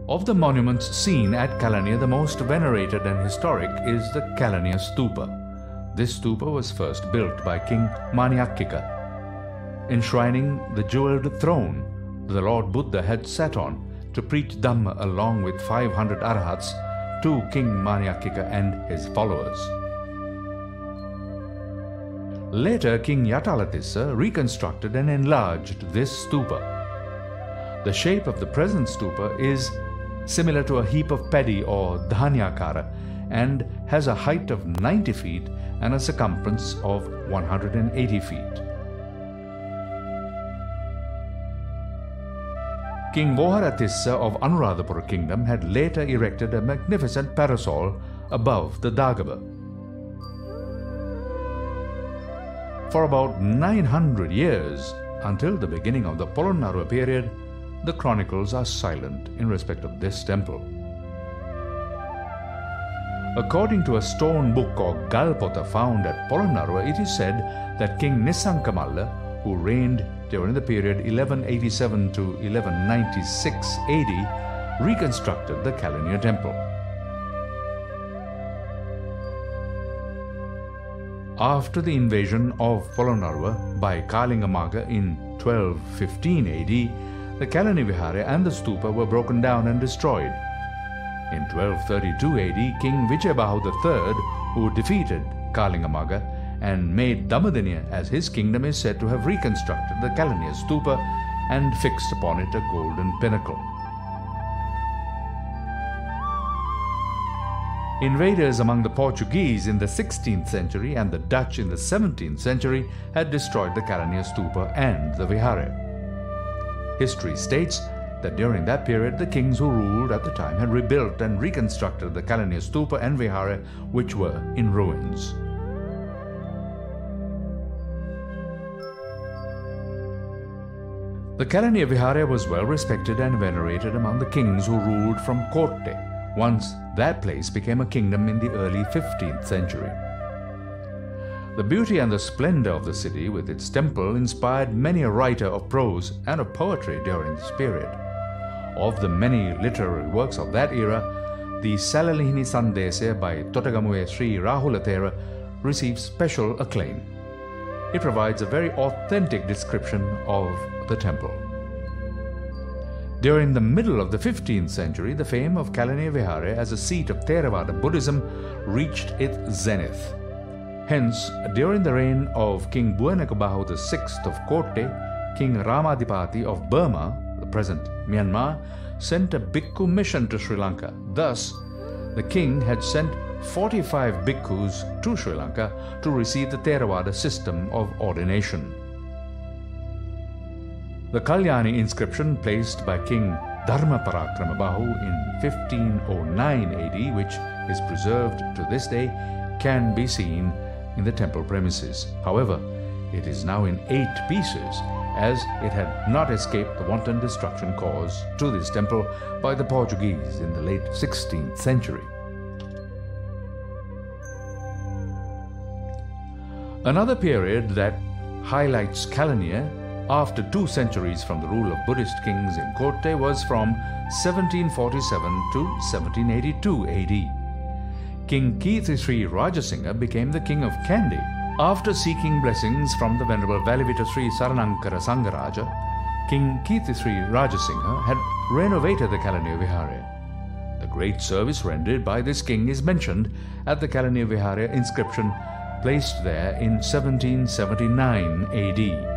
Of the monuments seen at Kelaniya, the most venerated and historic is the Kelaniya stupa. This stupa was first built by King Mahawamsa, enshrining the jeweled throne the Lord Buddha had sat on to preach Dhamma along with 500 arhats to King Mahawamsa and his followers. Later, King Yatalatissa reconstructed and enlarged this stupa. The shape of the present stupa is similar to a heap of paddy or dhanyakara and has a height of 90 feet and a circumference of 180 feet. King Voharatissa of Anuradhapura kingdom had later erected a magnificent parasol above the Dagaba. For about 900 years, until the beginning of the Polonnaruwa period, the chronicles are silent in respect of this temple. According to a stone book or Galpota found at Polonnaruwa, it is said that King Nissankamalla, who reigned during the period 1187 to 1196 AD, reconstructed the Kelaniya Temple. After the invasion of Polonnaruwa by Kalingamaga in 1215 AD, the Kelaniya Vihara and the stupa were broken down and destroyed. In 1232 AD, King Vijayabahu III, who defeated Kalingamaga and made Dhammadiniya as his kingdom, is said to have reconstructed the Kelaniya stupa and fixed upon it a golden pinnacle. Invaders among the Portuguese in the 16th century and the Dutch in the 17th century had destroyed the Kelaniya stupa and the vihara. History states that during that period the kings who ruled at the time had rebuilt and reconstructed the Kelaniya stupa and vihara, which were in ruins. The Kelaniya Vihara was well respected and venerated among the kings who ruled from Korte, once that place became a kingdom in the early 15th century. The beauty and the splendor of the city with its temple inspired many a writer of prose and of poetry during this period. Of the many literary works of that era, the Salalihini Sandesaya by Totagamuwe Sri Rahula Thera receives special acclaim. It provides a very authentic description of the temple. During the middle of the 15th century, the fame of Kelaniya Vihara as a seat of Theravada Buddhism reached its zenith. Hence, during the reign of King Buenakabahu VI of Korte, King Ramadipati of Burma, the present Myanmar, sent a bhikkhu mission to Sri Lanka. Thus, the king had sent 45 bhikkhus to Sri Lanka to receive the Theravada system of ordination. The Kalyani inscription placed by King Dharmaparakramabahu in 1509 AD, which is preserved to this day, can be seen in the temple premises. However, it is now in 8 pieces, as it had not escaped the wanton destruction caused to this temple by the Portuguese in the late 16th century. Another period that highlights Kelaniya after 2 centuries from the rule of Buddhist kings in Korte was from 1747 to 1782 AD. King Kirtisri Rajasingha became the king of Kandy. After seeking blessings from the Venerable Valivita Sri Saranankara Sangaraja, King Kirtisri Rajasingha had renovated the Kelaniya Vihara. The great service rendered by this king is mentioned at the Kelaniya Vihara inscription placed there in 1779 AD.